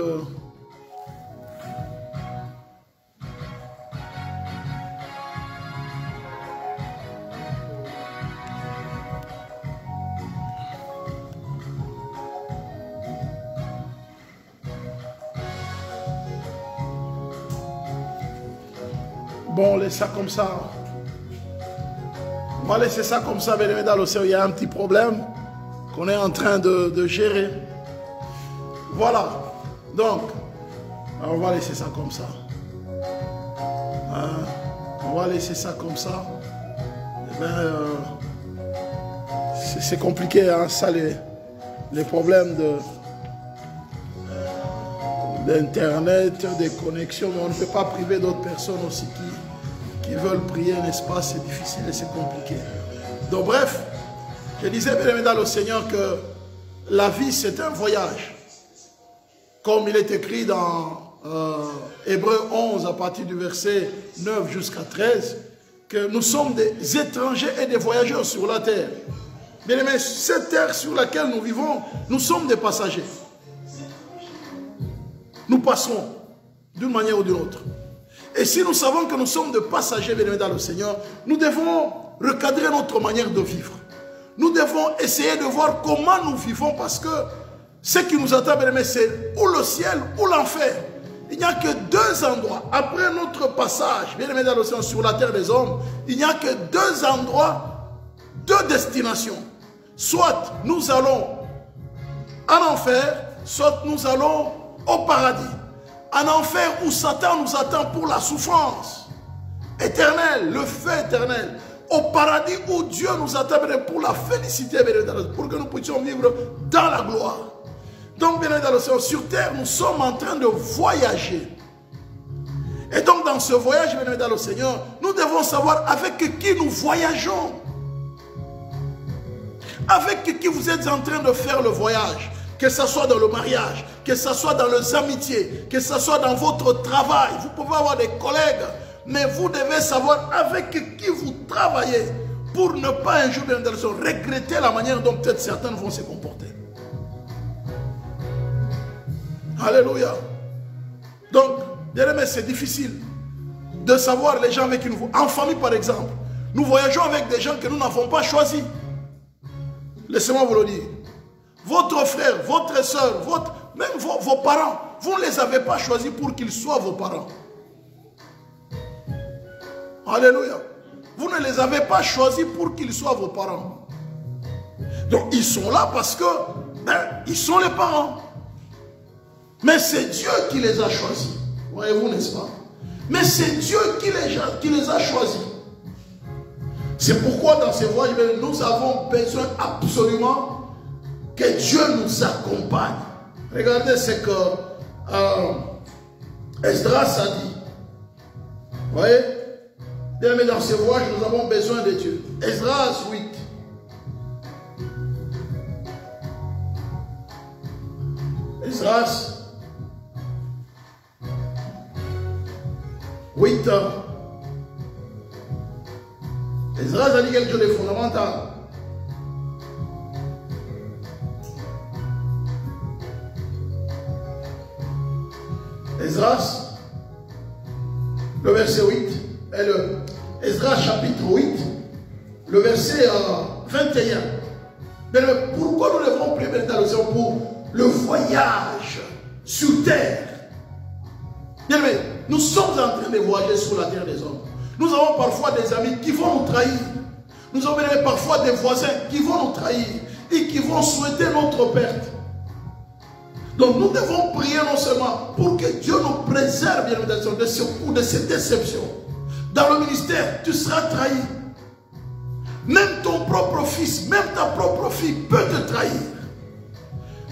de... Bon, on laisse ça comme ça. On va laisser ça comme ça, bien dans l'océan. Il y a un petit problème qu'on est en train de gérer. Voilà. Donc, on va laisser ça comme ça. On va laisser ça comme ça. Eh bien, c'est compliqué, hein, ça, les problèmes d'Internet, des connexions. Mais on ne peut pas priver d'autres personnes aussi qui veulent prier, n'est-ce pas? C'est difficile et c'est compliqué. Donc, bref, je disais, bien aimé dans le Seigneur, que la vie, c'est un voyage. Comme il est écrit dans Hébreux 11, à partir du verset 9 jusqu'à 13, que nous sommes des étrangers et des voyageurs sur la terre. Bien aimé, cette terre sur laquelle nous vivons, nous sommes des passagers. Nous passerons d'une manière ou d'une autre. Et si nous savons que nous sommes des passagers, bien aimés dans le Seigneur, nous devons recadrer notre manière de vivre. Nous devons essayer de voir comment nous vivons, parce que ce qui nous attend, bien aimé, c'est ou le ciel ou l'enfer. Il n'y a que deux endroits. Après notre passage, bien aimé dans le Seigneur, sur la terre des hommes, il n'y a que deux endroits, deux destinations. Soit nous allons en enfer, soit nous allons au paradis. En enfer où Satan nous attend pour la souffrance éternelle, le feu éternel. Au paradis où Dieu nous attend pour la félicité, pour que nous puissions vivre dans la gloire. Donc, bien évidemment, sur terre, nous sommes en train de voyager. Et donc, dans ce voyage, bien évidemment, Seigneur, nous devons savoir avec qui nous voyageons. Avec qui vous êtes en train de faire le voyage. Que ce soit dans le mariage, que ce soit dans les amitiés, que ce soit dans votre travail. Vous pouvez avoir des collègues, mais vous devez savoir avec qui vous travaillez pour ne pas un jour regretter la manière dont peut-être certains vont se comporter. Alléluia. Donc, bien aimé, c'est difficile de savoir les gens avec qui nous voyageons. En famille, par exemple, nous voyageons avec des gens que nous n'avons pas choisis. Laissez-moi vous le dire. Votre frère, votre soeur, même vos parents, vous ne les avez pas choisis pour qu'ils soient vos parents. Alléluia. Vous ne les avez pas choisis pour qu'ils soient vos parents. Donc ils sont là parce que ils sont les parents. Mais c'est Dieu qui les a choisis. Voyez-vous, n'est-ce pas? Mais c'est Dieu qui les a choisis. C'est pourquoi dans ces voyages, nous avons besoin absolument que Dieu nous accompagne. Regardez ce que Esdras a dit. Vous voyez? Mais dans ce voyage, nous avons besoin de Dieu. Esdras 8. Esdras 8. Esdras a dit quelque chose de fondamental. Esdras, le verset 8, et le Esdras chapitre 8, le verset 21. Mais pourquoi nous devons prier dans le Seigneur pour le voyage sur terre? Bien aimé, nous sommes en train de voyager sur la terre des hommes. Nous avons parfois des amis qui vont nous trahir. Nous avons parfois des voisins qui vont nous trahir et qui vont souhaiter notre perte. Donc nous devons prier non seulement pour que Dieu nous préserve bien de ce coup, de cette déception. Dans le ministère, tu seras trahi. Même ton propre fils, même ta propre fille peut te trahir.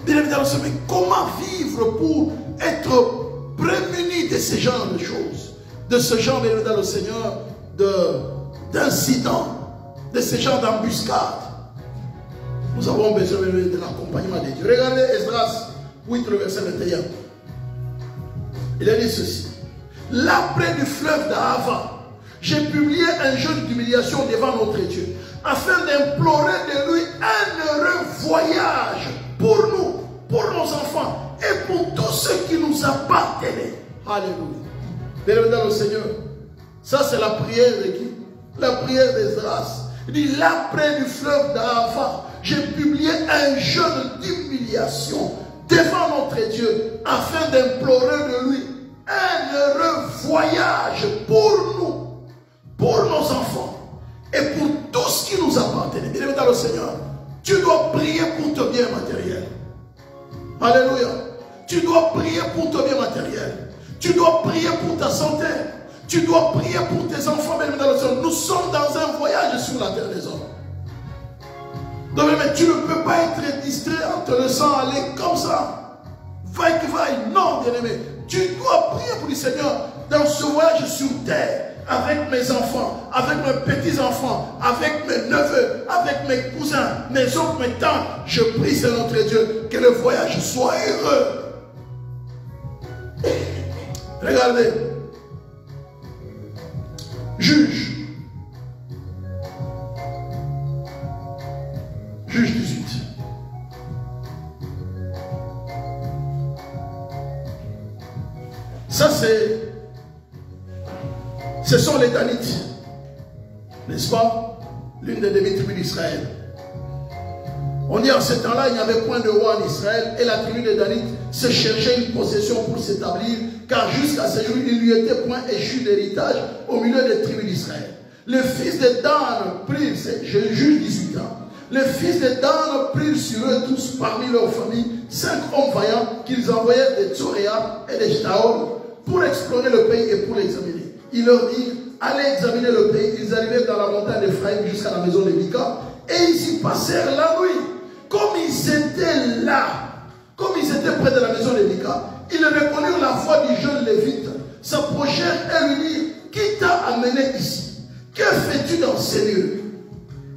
Bien évidemment, mais comment vivre pour être prémuni de ce genre de choses, de ce genre, bien évidemment, Seigneur, d'incidents, de ce genre d'embuscades? Nous avons besoin de l'accompagnement de Dieu. Regardez Esdras 8, le verset 21. Il a dit ceci. Là, près du fleuve d'Ahava, j'ai publié un jeûne d'humiliation devant notre Dieu, afin d'implorer de lui un heureux voyage pour nous, pour nos enfants et pour tous tout ce qui nous appartenait. Alléluia. Bien-aimé dans le Seigneur, ça c'est la prière de qui? La prière d'Esdras. Il dit, là près du fleuve d'Ahava, j'ai publié un jeûne d'humiliation devant notre Dieu, afin d'implorer de lui un heureux voyage pour nous, pour nos enfants et pour tout ce qui nous appartenait. Bien-aimé dans le Seigneur, tu dois prier pour ton bien matériel. Alléluia. Tu dois prier pour ton bien matériel. Tu dois prier pour ta santé. Tu dois prier pour tes enfants. Bien-aimé dans le Seigneur, nous sommes dans un voyage sur la terre des hommes. Donc, mais tu ne peux pas être distrait en te laissant aller comme ça. Vaille qui vaille. Non, bien-aimé. Tu dois prier pour le Seigneur dans ce voyage sur terre. Avec mes enfants, avec mes petits-enfants, avec mes neveux, avec mes cousins, mes oncles, mes tantes. Je prie, c'est notre Dieu, que le voyage soit heureux. Regardez. Juge. Juge 18. Ça ce sont les Danites, n'est-ce pas? L'une des demi-tribus d'Israël. On dit en ce temps-là, il n'y avait point de roi en Israël, et la tribu des Danites se cherchait une possession pour s'établir, car jusqu'à ce jour, il lui était point échu d'héritage au milieu des tribus d'Israël. Les fils de Dan prirent, je juge 18 ans, les fils de Dan prirent sur eux tous parmi leurs familles 5 hommes vaillants qu'ils envoyèrent de Tsoréa et de Shtaol pour explorer le pays et pour l'examiner. Ils leur dirent, allez examiner le pays. Ils arrivèrent dans la montagne d'Ephraïm jusqu'à la maison de Mika et ils y passèrent la nuit. Comme ils étaient là, comme ils étaient près de la maison de Mika, ils reconnurent la voix du jeune Lévite, s'approchèrent et lui dirent, qui t'a amené ici? Que fais-tu dans ces lieux?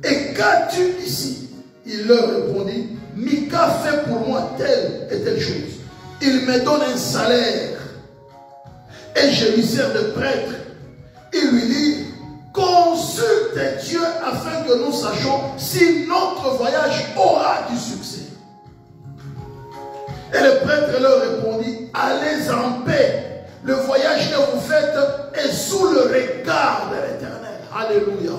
Et qu'as-tu ici? Il leur répondit, Mika fait pour moi telle et telle chose. Il me donne un salaire et je lui sers de prêtre. Il lui dit, consulte Dieu afin que nous sachions si notre voyage aura du succès. Et le prêtre leur répondit, allez en paix. Le voyage que vous faites est sous le regard de l'Éternel. Alléluia.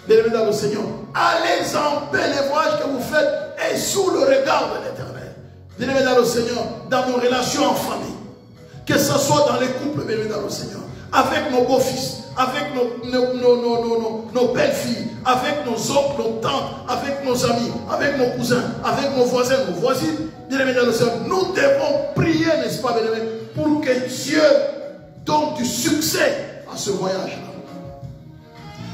Bien-aimés dans le Seigneur, allez en paix. Le voyage que vous faites est sous le regard de l'Éternel. Bien-aimés dans le Seigneur, dans nos relations en famille, que ce soit dans les couples, bien-aimés dans le Seigneur, avec nos beaux-fils, avec nos belles-filles, avec nos oncles, nos tantes, avec nos amis, avec nos cousins, avec nos voisins, nos voisines, bien-aimés dans le Seigneur, nous devons prier, n'est-ce pas, bien-aimés, pour que Dieu donne du succès à ce voyage-là.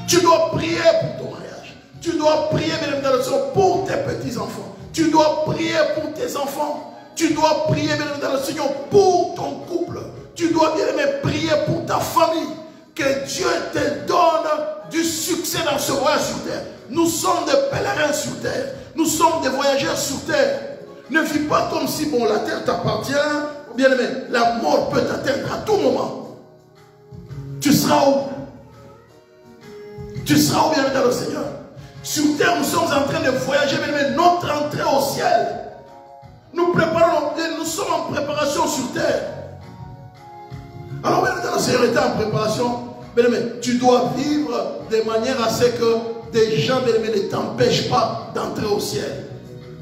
Tu dois prier pour ton mariage. Tu dois prier, bien-aimés dans le Seigneur, pour tes petits-enfants. Tu dois prier pour tes enfants. Tu dois prier, bien-aimé dans le Seigneur, pour ton couple. Tu dois, bien-aimé, prier pour ta famille. Que Dieu te donne du succès dans ce voyage sur terre. Nous sommes des pèlerins sur terre. Nous sommes des voyageurs sur terre. Ne vis pas comme si, bon, la terre t'appartient. Bien-aimé, la mort peut t'atteindre à tout moment. Tu seras où? Tu seras où, bien-aimé dans le Seigneur? Sur terre, nous sommes en train de voyager, bien-aimé, notre entrée au ciel. Nous préparons, nous sommes en préparation sur terre. Alors, bien dans le Seigneur était en préparation, bien aimé, tu dois vivre de manière à ce que des gens, bien aimé, ne t'empêchent pas d'entrer au ciel.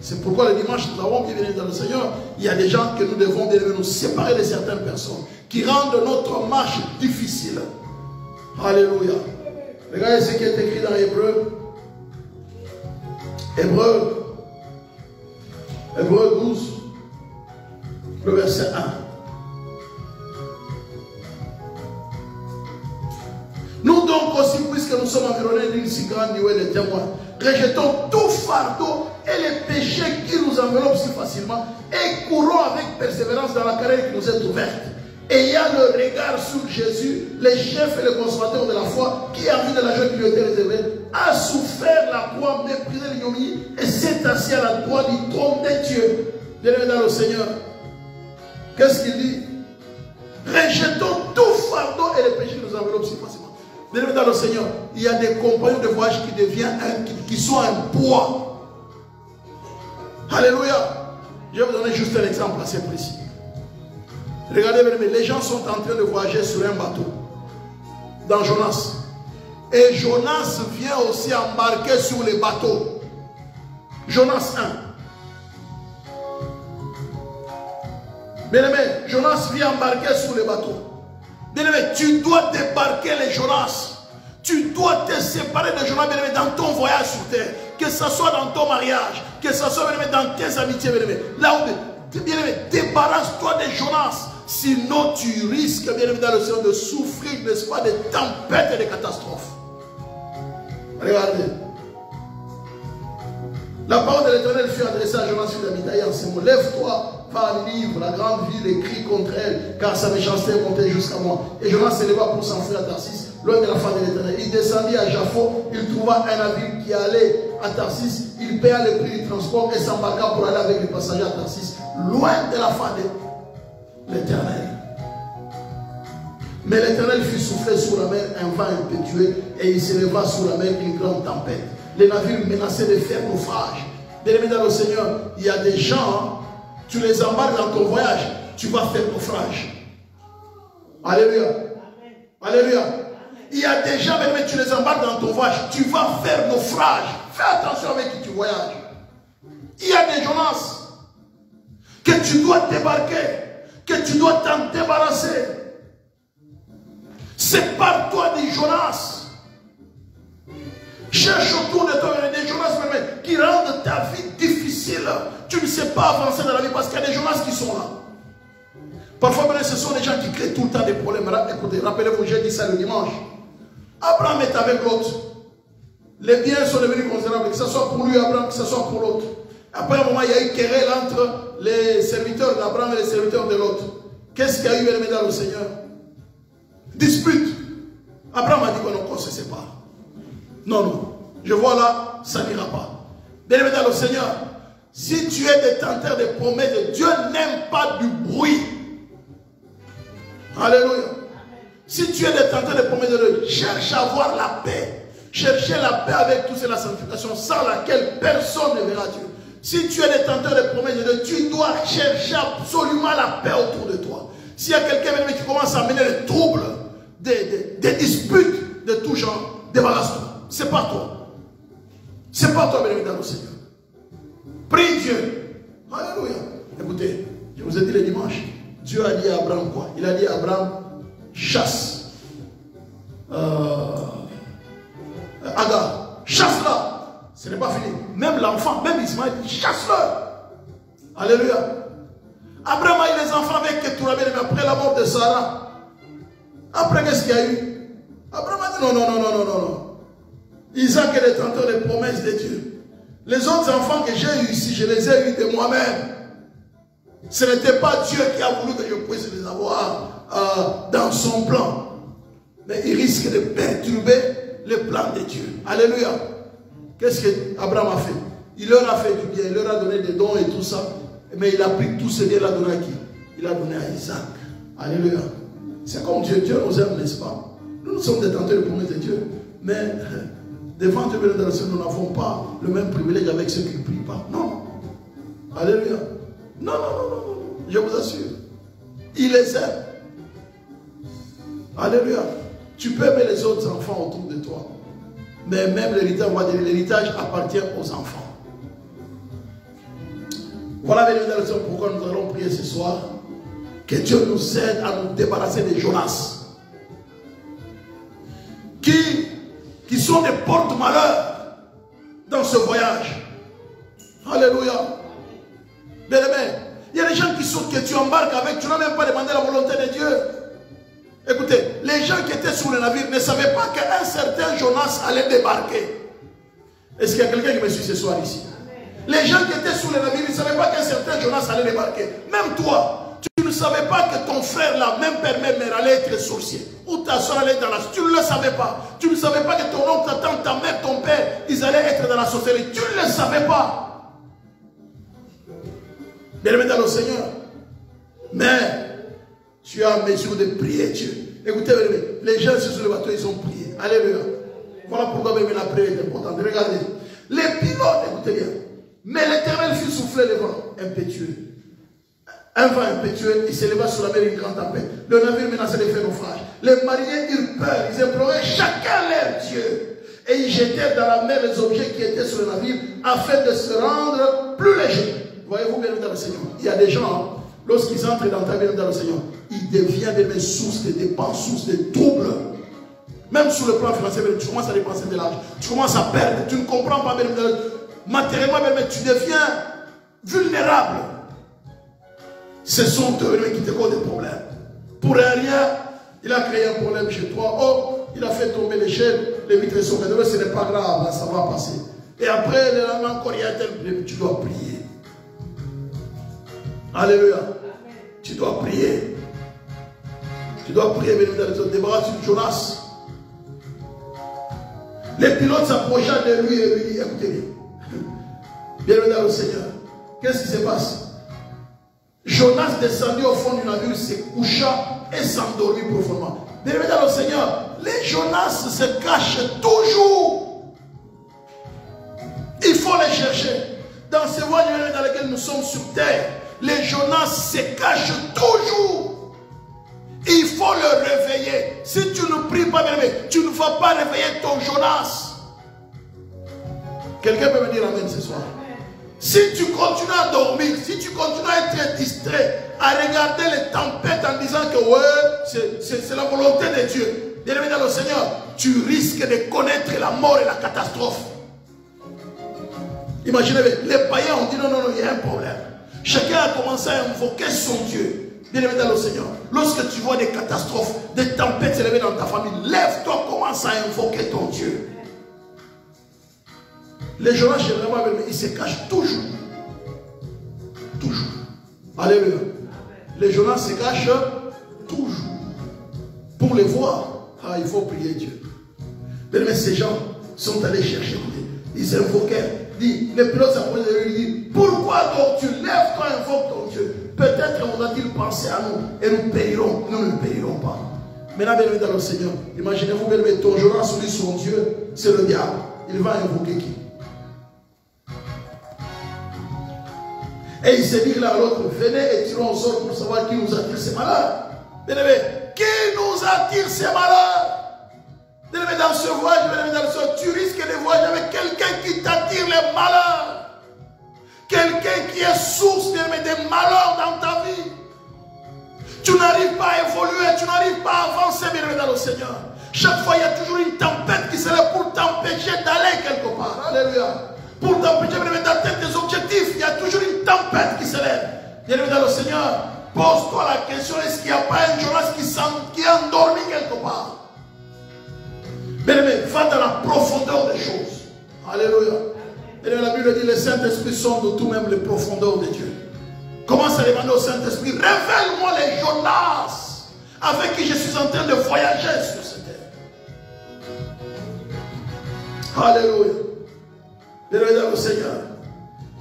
C'est pourquoi le dimanche, nous avons bien dans le Seigneur, il y a des gens que nous devons bien aimé, nous séparer de certaines personnes qui rendent notre marche difficile. Alléluia. Regardez ce qui est écrit dans Hébreu. Hébreu 12, le verset 1. Nous donc aussi, puisque nous sommes environnés d'une si grande nuée de témoins, rejetons tout fardeau et les péchés qui nous enveloppent si facilement et courons avec persévérance dans la carrière qui nous est ouverte. Ayant le regard sur Jésus, le chef et le consommateur de la foi, qui a vu de la joie qui lui était réservée, a souffert la croix, méprisé l'ignominie et s'est assis à la droite du trône de Dieu. Bien-aimé dans le Seigneur, qu'est-ce qu'il dit? Rejetons tout fardeau et les péchés qui nous enveloppent si facilement. Bien-aimé dans le Seigneur, il y a des compagnons de voyage qui sont un poids. Alléluia. Je vais vous donner juste un exemple assez précis. Regardez, les gens sont en train de voyager sur un bateau. Dans Jonas. Et Jonas vient aussi embarquer sur le bateau. Jonas 1. Bien-aimé, Jonas vient embarquer sur le bateau. Bien-aimé, tu dois débarquer les Jonas. Tu dois te séparer de Jonas, bien-aimé, dans ton voyage sur terre. Que ce soit dans ton mariage, que ce soit, bien-aimé, dans tes amitiés, bien-aimé. Là où, bien-aimé, débarrasse-toi des Jonas. Sinon, tu risques, bien-aimé, dans le Seigneur, de souffrir, n'est-ce pas, de tempêtes et de catastrophes. Regardez. La parole de l'Éternel fut adressée à Jonas, fils d'Amitai, en ces mots. Lève-toi, va à Ninive, la grande ville, et crie contre elle, car sa méchanceté est montée jusqu'à moi. Et Jonas s'éleva pour s'enfuir à Tarsis, loin de la face de l'Éternel. Il descendit à Jaffo, il trouva un navire qui allait à Tarsis. Il paya le prix du transport et s'embarqua pour aller avec les passagers à Tarsis, loin de la face de l'Éternel. Mais l'Éternel fit souffler sur la mer un vent impétueux et il s'éleva sur la mer une grande tempête. Les navires menaçaient de faire naufrage. Bien-aimés dans le Seigneur, il y a des gens, tu les embarques dans ton voyage, tu vas faire naufrage. Alléluia. Alléluia. Il y a des gens, bien-aimés, tu les embarques dans ton voyage, tu vas faire naufrage. Fais attention avec qui tu voyages. Il y a des Jonas que tu dois débarquer, que tu dois t'en débarrasser. Sépare-toi des Jonas. Cherche autour de toi des Jonas qui rendent ta vie difficile. Tu ne sais pas avancer dans la vie parce qu'il y a des Jonas qui sont là. Parfois, ce sont des gens qui créent tout le temps des problèmes. Écoutez, rappelez-vous, j'ai dit ça le dimanche. Abraham est avec l'autre. Les biens sont devenus considérables, que ce soit pour lui, Abraham, que ce soit pour l'autre. Après un moment, il y a eu querelle entre les serviteurs d'Abraham et les serviteurs de l'autre. Qu'est-ce qu'il y a eu, bien-aimé, dans le Seigneur? Dispute. Abraham a dit qu'on se sépare. Non, non. Je vois là, ça n'ira pas. Bien-aimé dans le Seigneur, si tu es détenteur des promesses de Dieu, n'aime pas du bruit. Alléluia. Si tu es détenteur des promesses de Dieu, cherche à avoir la paix. Cherchez la paix avec tous et la sanctification, sans laquelle personne ne verra Dieu. Si tu es détenteur des promesses de Dieu, tu dois chercher absolument la paix autour de toi. S'il y a quelqu'un qui commence à amener des troubles, des disputes de tout genre, débarrasse-toi. C'est pas toi. C'est pas toi, bien-aimé dans le Seigneur. Prie Dieu. Alléluia. Écoutez, je vous ai dit le dimanche, Dieu a dit à Abraham quoi? Il a dit à Abraham, chasse Agar, chasse-la. Ce n'est pas fini. Même l'enfant, même Ismaël, chasse-le. Alléluia. Abraham a eu les enfants avec Ketura, mais après la mort de Sarah. Après, qu'est-ce qu'il y a eu? Abraham a dit non, non, non, non, non, non. Isaac est détenteur des promesses de Dieu. Les autres enfants que j'ai eus ici, je les ai eus de moi-même. Ce n'était pas Dieu qui a voulu que je puisse les avoir dans son plan. Mais il risque de perturber le plan de Dieu. Alléluia. Qu'est-ce qu'Abraham a fait? Il leur a fait du bien, il leur a donné des dons et tout ça. Mais il a pris tout ce bien, il a donné à qui? Il a donné à Isaac. Alléluia. C'est comme Dieu. Dieu nous aime, n'est-ce pas? Nous sommes détenteurs de promesses de Dieu. Mais devant Dieu, nous n'avons pas le même privilège avec ceux qui ne prient pas. Non. Alléluia. Non, non, non, non, non. Je vous assure. Il les aime. Alléluia. Tu peux aimer les autres enfants autour de toi. Mais même l'héritage, on va dire, l'héritage appartient aux enfants. Voilà pourquoi nous allons prier ce soir. Que Dieu nous aide à nous débarrasser des Jonas. Qui sont des porte-malheurs dans ce voyage. Alléluia. Bien-aimé, il y a des gens que tu embarques avec, tu n'as même pas demandé la volonté de Dieu. Écoutez, les gens qui étaient sur le navire ne savaient pas qu'un certain Jonas allait débarquer. Est-ce qu'il y a quelqu'un qui me suit ce soir ici? Les gens qui étaient sur le navire ne savaient pas qu'un certain Jonas allait débarquer. Même toi, tu ne savais pas que ton frère là, même père, même mère, allait être sorcier. Ou ta soeur allait être dans la... Tu ne le savais pas. Tu ne savais pas que ton oncle, ta tante, ta mère, ton père, ils allaient être dans la sorcellerie. Tu ne le savais pas. Bien-aimé dans le Seigneur. Mais tu as mesure de prier Dieu. Écoutez, les gens sur le bateau, ils ont prié. Alléluia. Voilà pourquoi même la prière est importante. Regardez. Les pilotes, écoutez bien. Mais l'Éternel fit souffler le vent impétueux. Un vent impétueux, il s'éleva sur la mer une grande tempête. Le navire menaçait de faire naufrage. Les mariniers eurent peur, ils imploraient chacun leur Dieu. Et ils jetèrent dans la mer les objets qui étaient sur le navire afin de se rendre plus légers. Voyez-vous bien dans le Seigneur. Il y a des gens, lorsqu'ils entrent dans ta vie dans le Seigneur, ils deviennent des sources de dépenses, sources de troubles. Même sur le plan financier, tu commences à dépenser de l'argent. Tu commences à perdre. Tu ne comprends pas même matériellement, mais tu deviens vulnérable. Ce sont eux qui te causent des problèmes. Pour rien, il a créé un problème chez toi. Oh, il a fait tomber l'échelle, les vitres sont cassées. Ce n'est pas grave, ça va passer. Et après, le lendemain, encore il y a tel problème. Tu dois prier. Alléluia. Tu dois prier. Tu dois prier, débarrasse de Jonas. Les pilotes s'approchèrent de lui et lui dit, écoutez bien. Bienvenue dans le Seigneur. Qu'est-ce qui se passe? Jonas descendit au fond du navire, se coucha et s'endormit profondément. Bienvenue dans le Seigneur. Les Jonas se cachent toujours. Il faut les chercher. Dans ces voies dans lesquelles nous sommes sur terre, les Jonas se cachent toujours. Il faut le réveiller. Si tu ne pries pas, tu ne vas pas réveiller ton Jonas. Quelqu'un peut me dire amen ce soir? Si tu continues à dormir, si tu continues à être distrait, à regarder les tempêtes en disant que ouais, c'est la volonté de Dieu, bien aimé dans le Seigneur, tu risques de connaître la mort et la catastrophe. Imaginez, les païens ont dit non, il y a un problème. Chacun a commencé à invoquer son Dieu. Bien aimé dans le Seigneur, lorsque tu vois des catastrophes, des tempêtes s'élever dans ta famille, lève-toi, commence à invoquer ton Dieu. Les gens, généralement, ils se cachent toujours. Toujours. Alléluia. Les gens se cachent toujours. Pour les voir, il faut prier Dieu. Mais ces gens sont allés chercher. Ils invoquaient. Les pilotes s'approchent de lui et disent, pourquoi donc tu lèves-toi et invoques ton Dieu? Peut-être on a-t-il pensé à nous et nous payerons. Nous ne payerons pas. Maintenant, bien dans le Seigneur, imaginez-vous, bien ton Jonas sur lui, son Dieu, c'est le diable. Il va invoquer qui? Et il s'est dit l'un à l'autre, venez et tirons au sort pour savoir qui nous attire ces malheurs. Bien-aimé, qui nous attire ces malheurs? Bien-aimé, dans ce voyage, tu risques de voyager avec quelqu'un qui t'attire les malheurs. Quelqu'un qui est source des malheurs dans ta vie. Tu n'arrives pas à évoluer, tu n'arrives pas à avancer, bien-aimé, dans le Seigneur. Chaque fois, il y a toujours une tempête qui serait pour t'empêcher d'aller quelque part. Alléluia. Pour t'empêcher d'atteindre tes objectifs, il y a toujours une tempête qui se lève. Bienvenue dans le Seigneur. Pose-toi la question, est-ce qu'il n'y a pas un Jonas qui est endormi quelque part? Bien-aimé, va dans la profondeur des choses. Alléluia. Et la Bible dit, le Saint-Esprit sonde de tout, même les profondeurs de Dieu. Commence à demander au Saint-Esprit, révèle-moi les Jonas avec qui je suis en train de voyager sur cette terre. Alléluia. Bienvenue dans le Seigneur.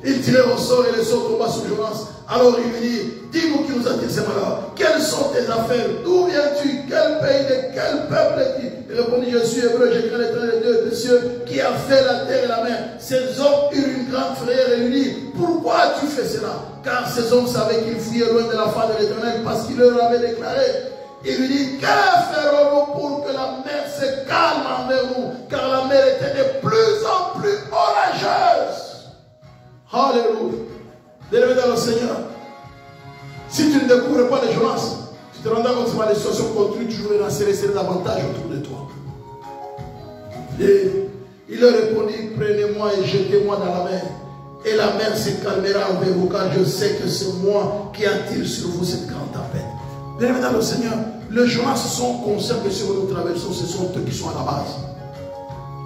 Il tirait au sort et le sort tomba sur Jonas. Alors il lui dit, dis-nous qui nous attire ces malheurs. Quelles sont tes affaires? D'où viens-tu? Quel pays, de quel peuple es-tu? Il répondit, je suis hébreu, j'ai craint l'Éternel Dieu des cieux qui a fait la terre et la mer. Ces hommes eurent une grande frayeur et lui dit, pourquoi tu fais cela? Car ces hommes savaient qu'ils fuyaient loin de la face de l'Éternel parce qu'il leur avait déclaré. Il lui dit, que ferons-nous pour que la mer se calme envers nous? Car la mer était de plus en plus orageuse. Alléluia. Bienvenue dans le Seigneur. Si tu ne découvres pas les Jonas, tu te rendras compte que les situations continuent toujours à serrer davantage autour de toi. Et il leur répondit, prenez-moi et jetez-moi dans la mer. Et la mer se calmera envers vous, car je sais que c'est moi qui attire sur vous cette grande tempête. Bienvenue dans le Seigneur. Les Jonas sont conscients que ce que nous traversons, ce sont eux qui sont à la base.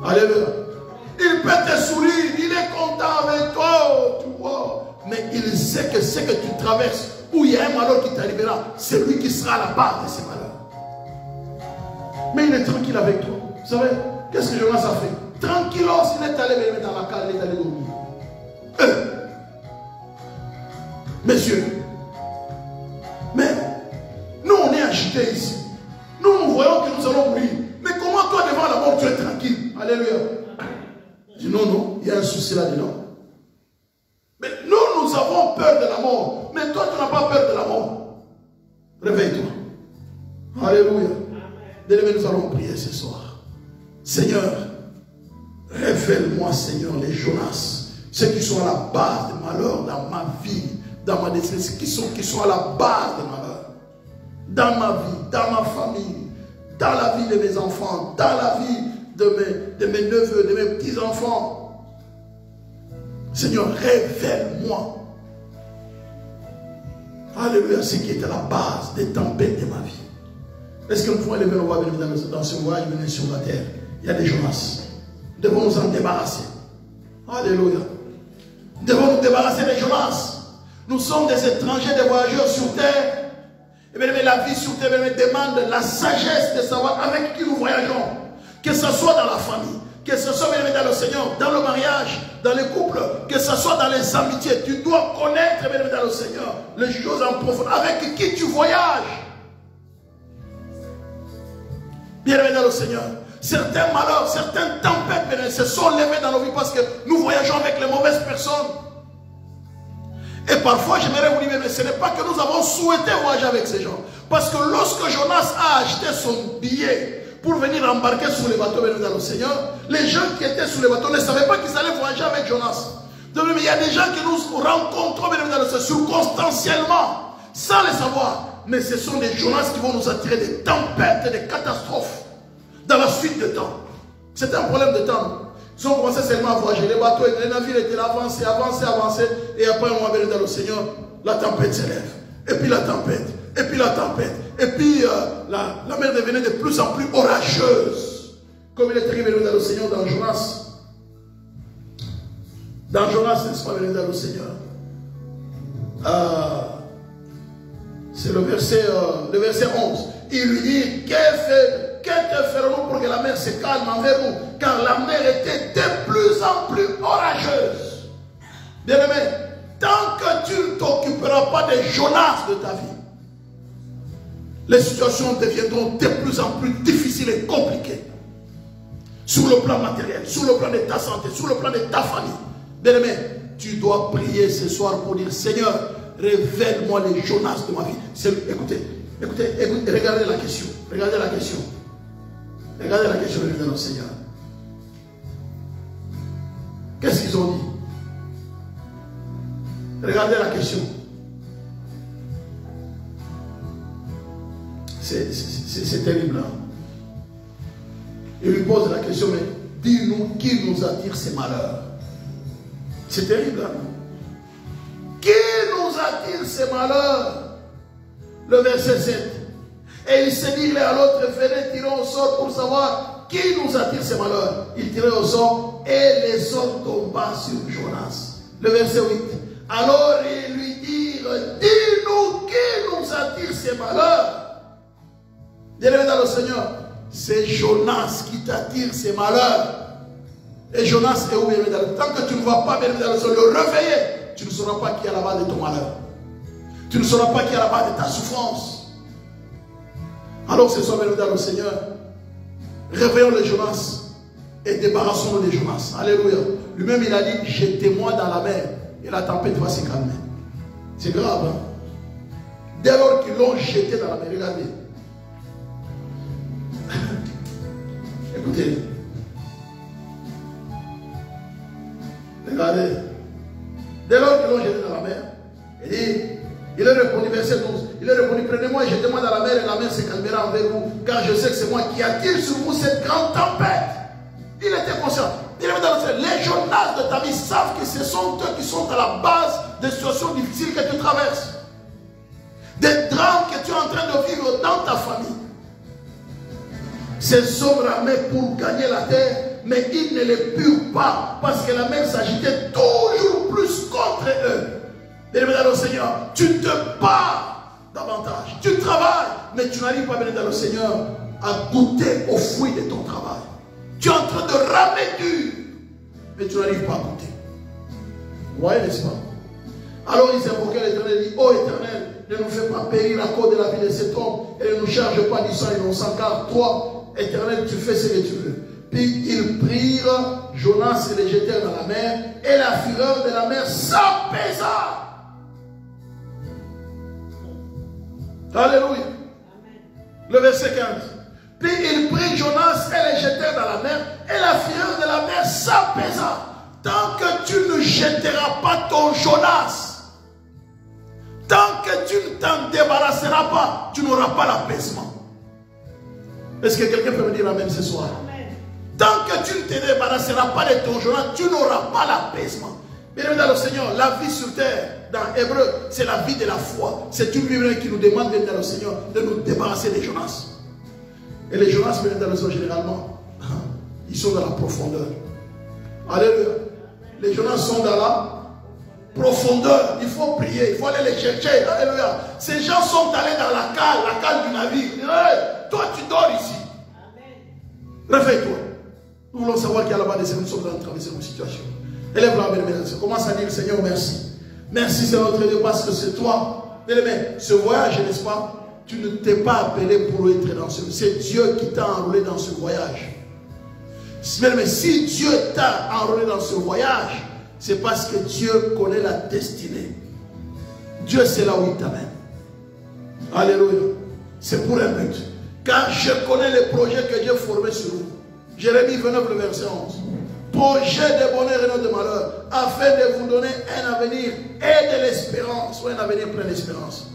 Alléluia. Il peut te sourire, il est content avec toi, tu vois. Mais il sait que ce que tu traverses, où il y a un malheur qui t'arrivera, c'est lui qui sera à la base de ces malheurs. Mais il est tranquille avec toi. Vous savez, qu'est-ce que Jonas a fait? Tranquillos, il est allé me mettre dans la cale, il est allé dormir. Messieurs, mais nous on est agités ici. Nous voyons que nous allons mourir. Mais comment toi devant la mort tu es tranquille? Alléluia. Il dit non, il y a un souci là, dit non. Mais nous nous avons peur de la mort. Mais toi, tu n'as pas peur de la mort. Réveille-toi. Alléluia. Bien-aimés, nous allons prier ce soir. Seigneur, révèle-moi, Seigneur, les Jonas, ceux qui sont à la base des malheurs dans ma vie, dans ma destinée, qui sont à la base des malheurs, dans ma vie, dans ma famille, dans la vie de mes enfants, dans la vie de mes neveux, de mes petits-enfants. Seigneur, révèle-moi. Alléluia, ce qui est à la base des tempêtes de ma vie. Est-ce que nous pouvons élever nos voix dans ce voyage venir sur la terre? Il y a des Jonas. Nous devons nous en débarrasser. Alléluia. Nous devons nous débarrasser des Jonas. Nous sommes des étrangers, des voyageurs sur terre. Et bien, la vie sur terre demande la sagesse de savoir avec qui nous voyageons. Que ce soit dans la famille, que ce soit dans le Seigneur, dans le mariage, dans les couples, que ce soit dans les amitiés. Tu dois connaître dans le Seigneur les choses en profondeur. Avec qui tu voyages. Bien-aimés dans le Seigneur, certains malheurs, certaines tempêtes se sont levées dans nos vies parce que nous voyageons avec les mauvaises personnes. Et parfois, j'aimerais vous dire, mais ce n'est pas que nous avons souhaité voyager avec ces gens. Parce que lorsque Jonas a acheté son billet pour venir embarquer sur le bateau dans le Seigneur, les gens qui étaient sur le bateau ne savaient pas qu'ils allaient voyager avec Jonas. Donc, il y a des gens qui nous rencontrent dans le Seigneur circonstanciellement, sans le savoir. Mais ce sont des Jonas qui vont nous attirer des tempêtes, des catastrophes dans la suite de temps. C'est un problème de temps. Ils ont commencé seulement à voyager. Les bateaux, les navires étaient là, avancés. Et après, on va venir dans le Seigneur. La tempête s'élève. Et puis la tempête. Et puis la tempête. Et puis la mer devenait de plus en plus orageuse. Comme il est arrivé dans le Seigneur dans Jonas. Dans Jonas, n'est-ce pas, dans le Seigneur. C'est le verset 11. Il lui dit, que te ferons-nous pour que la mer se calme envers nous? Car la mer était de plus en plus orageuse. Bien-aimé, tant que tu ne t'occuperas pas des Jonas de ta vie, les situations deviendront de plus en plus difficiles et compliquées. Sur le plan matériel, sur le plan de ta santé, sur le plan de ta famille. Bien-aimé, tu dois prier ce soir pour dire, Seigneur, révèle-moi les Jonas de ma vie. Écoutez, regardez la question. Regardez la question. Regardez la question de notre Seigneur. Qu'est-ce qu'ils ont dit? Regardez la question. C'est terrible. Hein? Il lui pose la question, mais dis-nous qui nous attire ces malheurs. C'est terrible. Hein? Qui nous attire ces malheurs? Le verset 7. Et il s'est dit l'un à l'autre, venez tirer au sort pour savoir qui nous attire ces malheurs. Il tirait au sort et les sorts tomba sur Jonas. Le verset 8. Alors ils lui dirent, dis-nous qui nous attire ces malheurs. Bien-aimé dans le Seigneur, c'est Jonas qui t'attire ces malheurs. Et Jonas est où, bien-aimé dans le Seigneur? Tant que tu ne vas pas, bien-aimé dans le Seigneur, le réveiller, tu ne sauras pas qui est à la base de ton malheur. Tu ne sauras pas qui est à la base de ta souffrance. Alors ce soir, bien-aimé dans le Seigneur, réveillons les Jonas et débarrassons-nous des Jonas. Alléluia. Lui-même, il a dit, jetez-moi dans la mer et la tempête va se calmer. C'est grave, hein? Dès lors qu'ils l'ont jeté dans la mer, regardez. Écoutez. Regardez. Dès lors qu'ils l'ont jeté dans la mer, il a répondu, verset 12, il a répondu, prenez-moi et jetez-moi dans la mer et la mer se calmera envers vous, car je sais que c'est moi qui attire sur vous cette grande tempête. Il était conscient. Il est dans le les Jonas de ta vie savent que ce sont eux qui sont à la base des situations difficiles que tu traverses. Des drames que tu es en train de vivre dans ta famille. Ces hommes ramaient pour gagner la terre, mais ils ne les purent pas, parce que la mer s'agitait toujours plus contre eux. Bien-aimé dans le Seigneur, tu te bats davantage. Tu travailles, mais tu n'arrives pas, bien-aimé dans le Seigneur, à goûter au fruit de ton travail. Tu es en train de ramer dur, mais tu n'arrives pas à goûter. Vous voyez, n'est-ce pas? Alors ils invoquaient l'Éternel et disent, ô Éternel, ne nous fais pas périr à cause de la vie de cet homme et ne nous charge pas du sang innocent, car toi, Éternel, tu fais ce que tu veux. Puis ils prirent Jonas Jonas et les jetèrent dans la mer, et la fureur de la mer s'apaisa. Alléluia. Le verset 15. Puis il prit Jonas et les jetèrent dans la mer, et la fureur de la mer s'apaisa. Tant que tu ne jetteras pas ton Jonas, tant que tu ne t'en débarrasseras pas, tu n'auras pas l'apaisement. Est-ce que quelqu'un peut me dire amen ce soir? Amen. Tant que tu ne te débarrasseras pas de ton Jonas, tu n'auras pas l'apaisement. Bien-aimés dans le Seigneur, la vie sur terre, dans Hébreu, c'est la vie de la foi. C'est une Bible qui nous demande, bien dans le Seigneur, de nous débarrasser des Jonas. Et les Jonas, bien dans le Seigneur, généralement, ils sont dans la profondeur. Alléluia. Les Jonas sont dans la profondeur. Il faut prier, il faut aller les chercher. Alléluia. Ces gens sont allés dans la cale du navire. Hey, toi, tu dors ici. Réveille-toi. Nous voulons savoir qu'il y a là-bas des nous sommes dans traverser nos situations. Élève-la, bien-aimé. Commence à dire, Seigneur, merci. Merci, c'est notre Dieu, parce que c'est toi. Bien-aimé, ce voyage, n'est-ce pas? Tu ne t'es pas appelé pour être dans ce. C'est Dieu qui t'a enrôlé dans ce voyage. Mais si Dieu t'a enrôlé dans ce voyage, c'est parce que Dieu connaît la destinée. Dieu sait là où il t'amène. Alléluia. C'est pour un but. Car je connais les projets que Dieu formés sur vous. Jérémie 29, le verset 11. Projet de bonheur et non de malheur, afin de vous donner un avenir et de l'espérance. Ou un avenir plein d'espérance.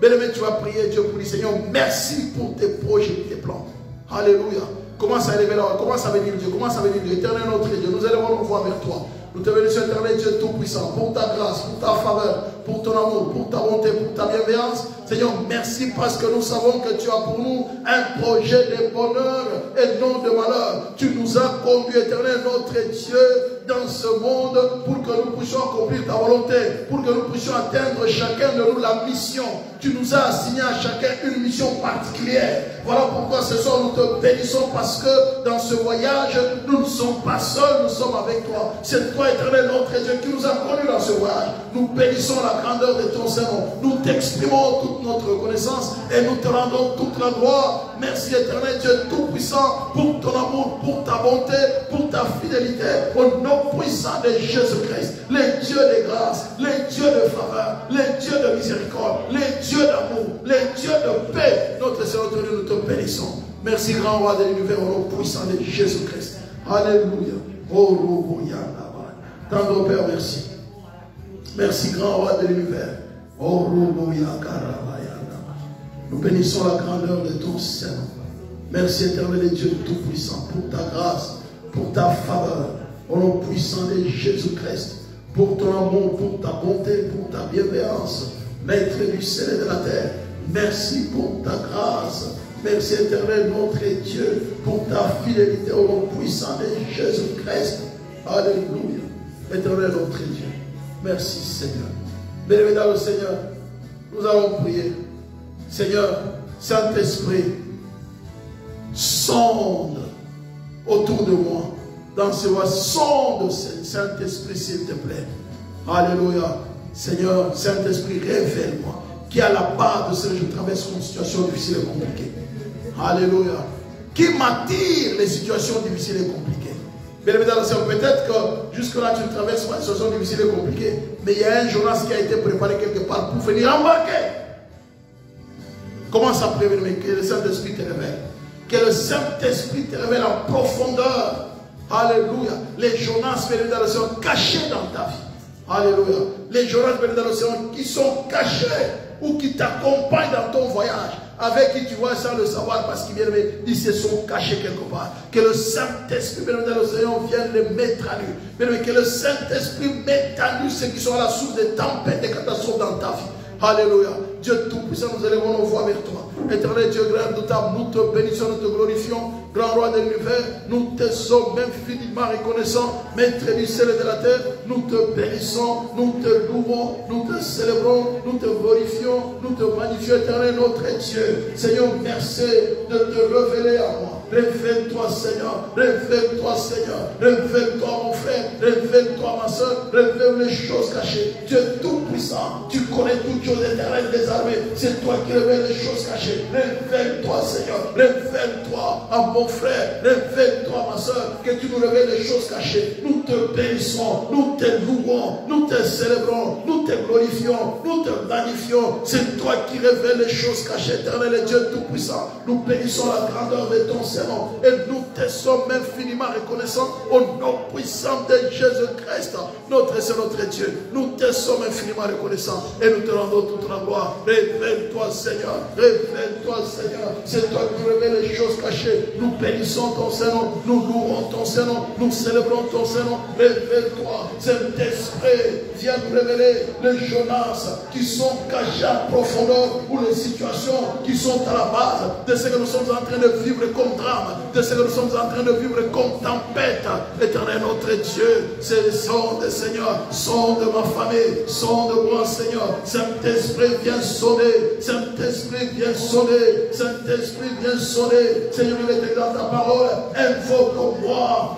Bien-aimé, tu vas prier Dieu pour dire, Seigneur, merci pour tes projets, tes plans. Alléluia. Commence à élever là, commence à venir Dieu, commence à venir Dieu. Éternel notre Dieu, nous allons nous voir vers toi. Nous te bénissons, éternel Dieu Tout-Puissant, pour ta grâce, pour ta faveur, pour ton amour, pour ta bonté, pour ta bienveillance. Seigneur, merci parce que nous savons que tu as pour nous un projet de bonheur et non de malheur. Tu nous as conduits, éternel notre Dieu, dans ce monde pour que nous puissions accomplir ta volonté, pour que nous puissions atteindre chacun de nous la mission. Tu nous as assigné à chacun une mission particulière. Voilà pourquoi ce soir nous te bénissons parce que dans ce voyage, nous ne sommes pas seuls, nous sommes avec toi. C'est toi, éternel notre Dieu, qui nous a connus dans ce voyage. Nous bénissons la grandeur de ton Saint-Nom. Nous t'exprimons toute notre reconnaissance et nous te rendons toute la gloire. Merci, éternel Dieu Tout-Puissant, pour ton amour, pour ta bonté, pour ta fidélité. Au nom puissant de Jésus-Christ, les dieux de grâce, les dieux de faveur, les dieux de miséricorde, les dieux d'amour, les dieux de paix. Notre Seigneur, nous te bénissons. Merci, grand roi de l'univers, au nom puissant de Jésus-Christ. Alléluia. Oh, tendre Père, merci. Merci, grand roi de l'univers. Oh, nous bénissons la grandeur de ton Seigneur. Merci, éternel Dieu Tout-Puissant, pour ta grâce, pour ta faveur, au nom puissant de Jésus-Christ, pour ton amour, pour ta bonté, pour ta bienveillance, Maître du ciel et de la terre. Merci pour ta grâce. Merci, éternel notre Dieu, pour ta fidélité, au nom puissant de Jésus-Christ. Alléluia. Éternel notre Dieu. Merci, Seigneur. Béni dans le Seigneur, nous allons prier. Seigneur, Saint-Esprit, sonde autour de moi. Dans ce voie, sonde, Saint-Esprit, s'il te plaît. Alléluia. Seigneur, Saint-Esprit, révèle-moi qui a la part de ce que je traverse une situation difficile et compliquée. Alléluia. Qui m'attire les situations difficiles et compliquées. Peut-être que jusque-là tu traverses une situation difficile et compliquée, mais il y a un Jonas qui a été préparé quelque part pour venir embarquer. Commence à prévenir que le Saint-Esprit te révèle. Que le Saint-Esprit te révèle en profondeur. Alléluia. Les Jonas venus dans l'océan cachés dans ta vie. Alléluia. Les Jonas venus dans l'océan qui sont cachés ou qui t'accompagnent dans ton voyage. Avec qui tu vois sans le savoir parce qu'ils se sont cachés quelque part. Que le Saint-Esprit dans l'océan vienne les mettre à nu. Que le Saint-Esprit mette à nu ceux qui sont à la source des tempêtes, des catastrophes dans ta vie. Alléluia. Dieu Tout-Puissant, nous élevons nos voix vers toi. Éternel Dieu, grand notable, nous te bénissons, nous te glorifions. Grand roi de l'univers, nous te sommes infiniment reconnaissants. Maître du ciel et de la terre, nous te bénissons, nous te louons, nous te célébrons, nous te glorifions, nous te magnifions, éternel notre Dieu. Seigneur, merci de te révéler à moi. Révèle-toi, Seigneur. Révèle-toi, Seigneur. Révèle-toi, mon frère. Révèle-toi, ma soeur. Révèle les choses cachées. Tu es tout puissant. Tu connais toutes choses éternelles des armées. C'est toi qui révèles les choses cachées. Révèle-toi, Seigneur. Révèle-toi à mon frère. Révèle-toi, ma soeur. Que tu nous révèles les choses cachées. Nous te bénissons. Nous te louons. Nous te célébrons. Nous te glorifions. Nous te magnifions. C'est toi qui révèles les choses cachées, éternel et Dieu tout-puissant. Nous bénissons la grandeur de ton Seigneur et nous te sommes infiniment reconnaissants au nom puissant de Jésus-Christ, notre Seigneur, notre Dieu. Nous te sommes infiniment reconnaissants et nous te rendons toute la gloire. Révèle-toi, Seigneur. Révèle-toi, Seigneur. C'est toi qui révèles les choses cachées. Nous bénissons ton Seigneur. Nous louons ton Seigneur. Nous célébrons ton Seigneur. Révèle-toi, Saint-Esprit. Viens nous révéler les Jonas qui sont cachés à profondeur ou les situations qui sont à la base de ce que nous sommes en train de vivre comme drame, de ce que nous sommes en train de vivre comme tempête. Éternel notre Dieu, c'est le son des Seigneur, son de ma famille, son de moi, Seigneur. Saint-Esprit, viens sonner. Saint-Esprit, viens sonner. Saint-Esprit, viens sonner. Seigneur, il est dans ta parole. Invoque-moi.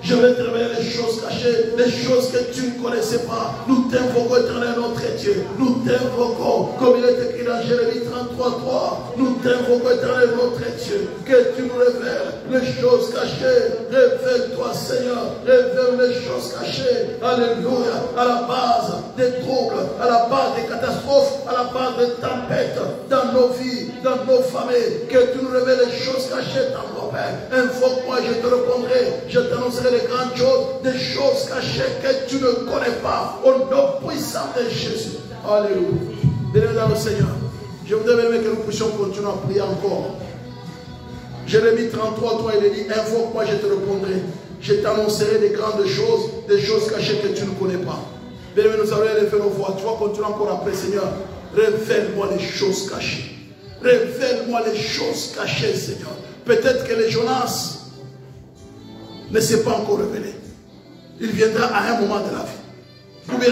Je vais te révéler les choses cachées, les choses que tu ne connaissais pas. Nous t'invoquons, éternel notre Dieu. Nous t'invoquons, comme il est écrit dans Jérémie 33:3. Nous t'invoquons, éternel notre Dieu, que tu nous révèles les choses cachées. Révèle-toi, Seigneur. Révèle les choses cachées. Alléluia. À la base des troubles, à la base des catastrophes, à la base des tempêtes dans nos vies, dans nos familles. Que tu nous révèles les choses cachées dans nos pères. Invoque-moi, je te répondrai. Je t'annoncerai les grandes choses, des choses cachées que tu ne connais pas, au nom puissant de Jésus. Alléluia. Béni dans le Seigneur. Je voudrais même que nous puissions continuer à prier encore. Jérémie 33:3, il dit, invoque-moi, je te répondrai. Je t'annoncerai des grandes choses, des choses cachées que tu ne connais pas. Béni, nous allons élever nos voix. Tu vas continuer encore après, Seigneur. Révèle-moi les choses cachées. Révèle-moi les choses cachées, Seigneur. Peut-être que les Jonas ne s'est pas encore révélé. Il viendra à un moment de la vie. Ou bien,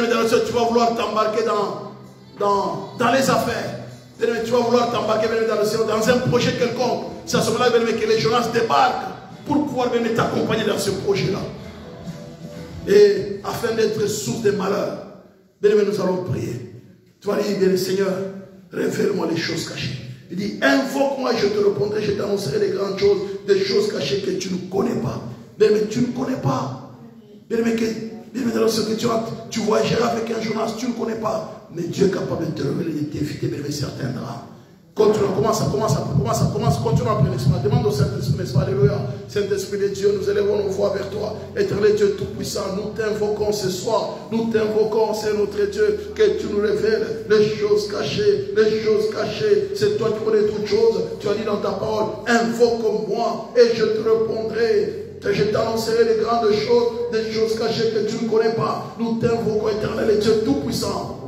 tu vas vouloir t'embarquer dans les affaires. Tu vas vouloir t'embarquer dans un projet quelconque. C'est à ce moment-là que les Jonas débarquent pour pouvoir venir t'accompagner dans ce projet-là. Et afin d'être source de malheur, nous allons prier. Tu vas dire, bien Seigneur, révèle-moi les choses cachées. Il dit, invoque-moi, je te répondrai, je t'annoncerai les grandes choses, des choses cachées que tu ne connais pas. Mais tu ne connais pas. Bien ce que tu voyageras avec un Jonas, tu ne connais pas. Mais Dieu est capable de te révéler, de t'éviter certains drames. Continue, commence, continue à prier l'Esprit. Demande au Saint-Esprit, alléluia. Saint-Esprit de Dieu, nous élevons nos voix vers toi. Éternel Dieu Tout-Puissant, nous t'invoquons ce soir. Nous t'invoquons, c'est notre Dieu, que tu nous révèles les choses cachées, les choses cachées. C'est toi qui connais toutes choses. Tu as dit dans ta parole, invoque-moi et je te répondrai. Je t'annoncerai les grandes choses, des choses cachées que tu ne connais pas. Nous t'invoquons, éternel Dieu Tout-Puissant.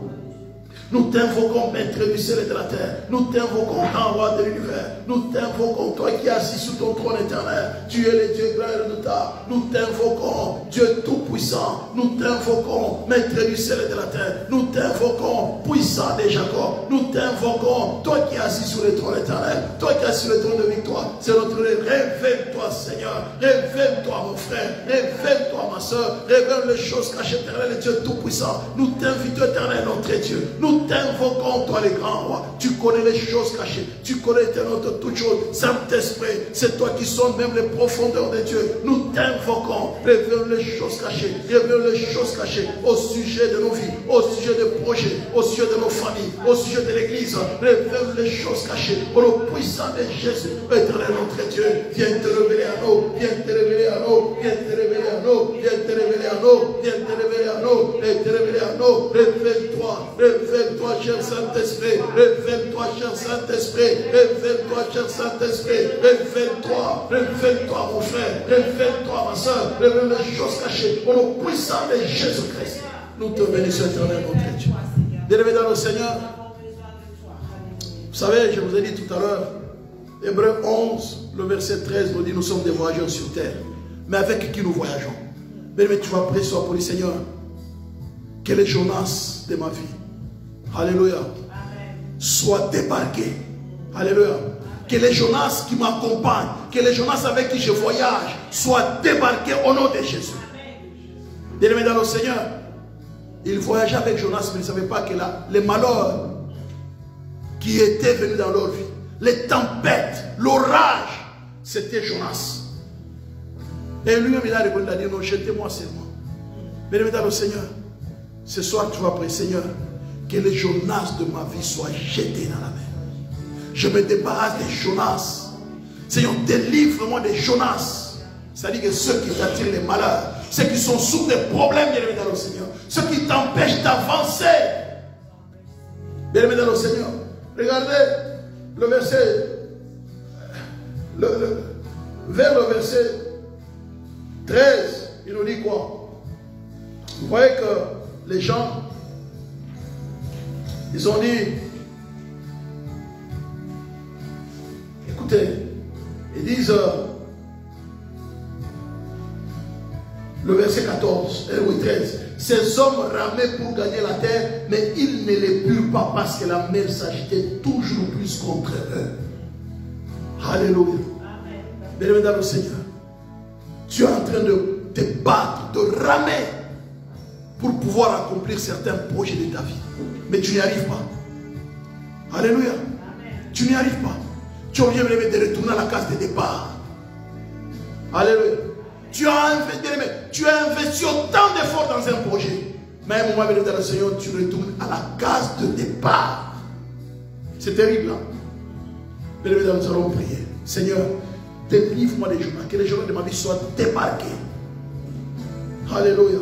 Nous t'invoquons, maître du ciel et de la terre. Nous t'invoquons, grand roi de l'univers. Nous t'invoquons, toi qui es assis sur ton trône éternel. Tu es le Dieu grand et redoutable. Nous t'invoquons, Dieu tout-puissant. Nous t'invoquons, maître du ciel et de la terre. Nous t'invoquons, puissant de Jacob. Nous t'invoquons, toi qui es assis sur le trône éternel. Toi qui es assis sur le trône de victoire. C'est notre révèle-toi, Seigneur. Révèle-toi, mon frère. Révèle-toi, ma soeur. Révèle les choses cachées, éternel, Dieu tout-puissant. Nous t'invitons, éternel, notre Dieu. Nous t'invoquons, toi, les grands rois. Tu connais les choses cachées. Tu connais, éternel, toutes choses. Saint-Esprit, c'est toi qui sondes même les profondeurs de Dieu. Nous t'invoquons. Révèle les choses cachées. Révèle les choses cachées au sujet de nos vies, au sujet des projets, au sujet de nos familles, au sujet de l'Église. Révèle les choses cachées. Au nom puissant de Jésus, éternel, notre Dieu, viens te révéler à nous. Viens te révéler à nous. Viens te révéler à nous. Viens te révéler à nous. Viens te révéler à nous. Viens te révéler à nous. Révèle-toi. Révèle-toi, cher Saint-Esprit. Révèle-toi, cher Saint-Esprit. Révèle-toi, cher Saint-Esprit. Révèle-toi. Révèle-toi, mon frère. Révèle-toi, ma soeur. Révèle les choses cachées. Au nom puissant de Jésus-Christ. Nous te bénissons, éternel, notre Dieu. Bien-aimé dans le Seigneur. Vous savez, je vous ai dit tout à l'heure, Hébreux 11, le verset 13 nous dit, nous sommes des voyageurs sur terre. Mais avec qui nous voyageons? Bien-aimé, tu vas prier soit pour le Seigneur. Que les Jonas de ma vie, alléluia, soient débarqués. Alléluia. Que les Jonas qui m'accompagnent, que les Jonas avec qui je voyage soient débarqués au nom de Jésus. Bien-aimés dans le Seigneur, ils voyageaient avec Jonas, mais ils ne savaient pas que les malheurs qui étaient venus dans leur vie, les tempêtes, l'orage, c'était Jonas. Et lui-même, il a répondu, il a dit, non, jetez-moi seulement. Bien-aimés dans le Seigneur, ce soir, tu vas prier, Seigneur, que les Jonas de ma vie soient jetés dans la mer. Je me débarrasse des Jonas. Seigneur, délivre-moi des Jonas. C'est-à-dire que ceux qui t'attirent les malheurs, ceux qui sont sous des problèmes, bien-aimés dans le Seigneur, ceux qui t'empêchent d'avancer. Bien-aimés dans le Seigneur, regardez le verset, vers le verset 13, il nous dit quoi? Vous voyez que les gens, ils ont dit, écoutez, ils disent, le verset 14, oui 13, ces hommes ramaient pour gagner la terre, mais ils ne les purent pas parce que la mer s'agitait toujours plus contre eux. Alléluia. Bien-aimé dans le Seigneur, tu es en train de te battre, de ramer pour pouvoir accomplir certains projets de ta vie. Mais tu n'y arrives pas. Alléluia. Tu n'y arrives pas. Tu es obligé de retourner à la case de départ. Alléluia. Tu as investi autant d'efforts dans un projet. Mais à un moment venu dans le Seigneur, tu retournes à la case de départ. C'est terrible. Hein? Bien, nous allons prier. Seigneur, délivre-moi des Jonas. Que les Jonas de ma vie soient débarqués. Alléluia.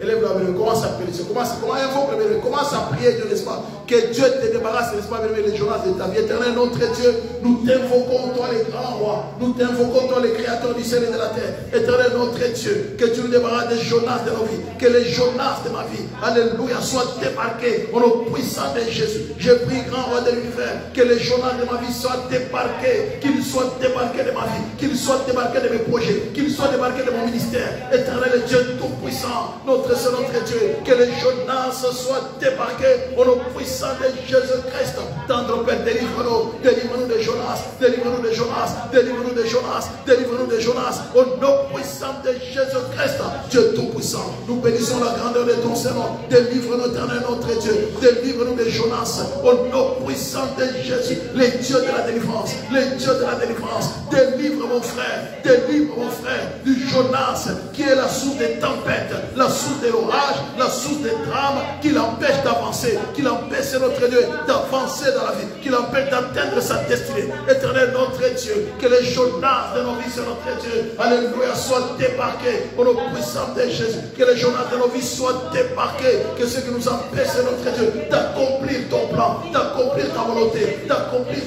Élève la main, commence à prier. Commence à prier Dieu, n'est-ce pas? Que Dieu te débarrasse, n'est-ce pas, les Jonas de ta vie. Éternel, notre Dieu, nous t'invoquons, toi, les grands rois. Nous t'invoquons, toi, les créateurs du ciel et de la terre. Éternel, notre Dieu, que tu nous débarrasses des Jonas de nos vies. Que les Jonas de ma vie, alléluia, soient débarqués au nom puissant de Jésus. Je prie, grand roi de l'univers, que les Jonas de ma vie soient débarqués. Qu'ils soient débarqués de ma vie. Qu'ils soient débarqués de mes projets. Qu'ils soient débarqués de mon ministère. Éternel Dieu tout-puissant, notre Dieu, que les Jonas soient débarqués au nom puissant de Jésus-Christ. Tendre Père, délivre-nous de Jonas, délivre-nous de Jonas, délivre-nous de Jonas, délivre-nous de Jonas, au nom puissant de Jésus-Christ. Dieu tout-puissant, nous bénissons la grandeur de ton Seigneur. Délivre-nous, éternel notre Dieu, délivre-nous de Jonas, au nom puissant de Jésus, les dieux de la délivrance, les dieux de la délivrance. Délivre mon frère du Jonas, qui est la source des tempêtes, la source de l'orage, la source des drames, qui l'empêche d'avancer, qui l'empêche, notre Dieu, d'avancer dans la vie, qui l'empêche d'atteindre sa destinée. Éternel notre Dieu, que les Jonas de nos vies, c'est notre Dieu, alléluia, soient débarqués au nom puissant de Jésus. Que les Jonas de nos vies soient débarqués, que ce qui nous empêche, notre Dieu, d'accomplir ton plan, d'accomplir ta volonté, d'accomplir